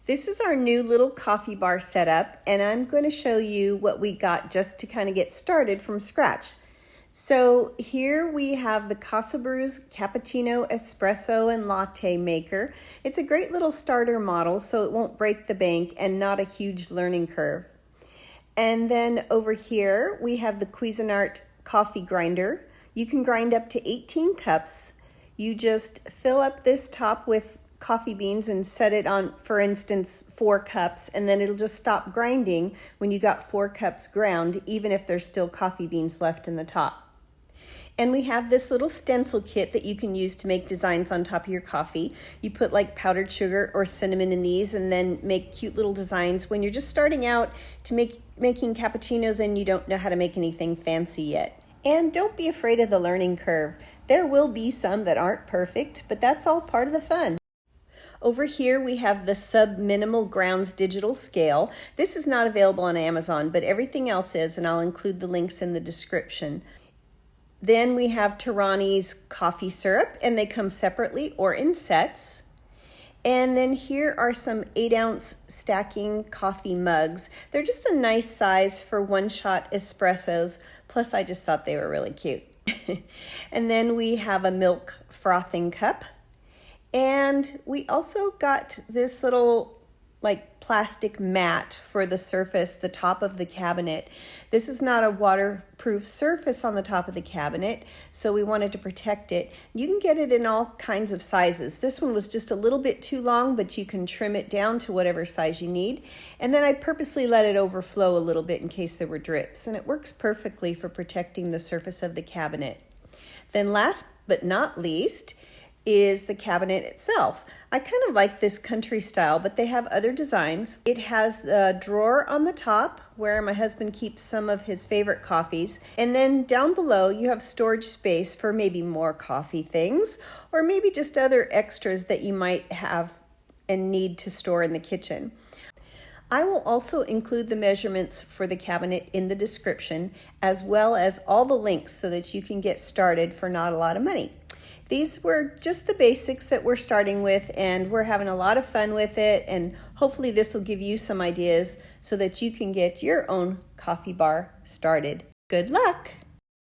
This is our new little coffee bar setup, and I'm going to show you what we got just to kind of get started from scratch. So here we have the Casa Brew's Cappuccino, Espresso, and Latte Maker. It's a great little starter model, so it won't break the bank and not a huge learning curve. And then over here we have the Cuisinart coffee grinder. You can grind up to 18 cups. You just fill up this top with coffee beans and set it on, for instance, 4 cups, and then it'll just stop grinding when you got 4 cups ground, even if there's still coffee beans left in the top. And we have this little stencil kit that you can use to make designs on top of your coffee. You put like powdered sugar or cinnamon in these and then make cute little designs when you're just starting out to making cappuccinos and you don't know how to make anything fancy yet. And don't be afraid of the learning curve. There will be some that aren't perfect, but that's all part of the fun. Over here we have the Sub-Minimal Grounds digital scale. This is not available on Amazon, but everything else is, and I'll include the links in the description. Then we have Torani's coffee syrup, and they come separately or in sets. And then here are some 8-ounce stacking coffee mugs. They're just a nice size for one-shot espressos, plus I just thought they were really cute. And then we have a milk frothing cup. And we also got this little like plastic mat for the surface, the top of the cabinet. This is not a waterproof surface on the top of the cabinet, so we wanted to protect it. You can get it in all kinds of sizes. This one was just a little bit too long, but you can trim it down to whatever size you need. And then I purposely let it overflow a little bit in case there were drips, and it works perfectly for protecting the surface of the cabinet. Then last but not least is the cabinet itself. I kind of like this country style, but they have other designs. It has the drawer on the top where my husband keeps some of his favorite coffees. And then down below you have storage space for maybe more coffee things, or maybe just other extras that you might have and need to store in the kitchen. I will also include the measurements for the cabinet in the description, as well as all the links so that you can get started for not a lot of money. These were just the basics that we're starting with, and we're having a lot of fun with it, and hopefully this will give you some ideas so that you can get your own coffee bar started. Good luck!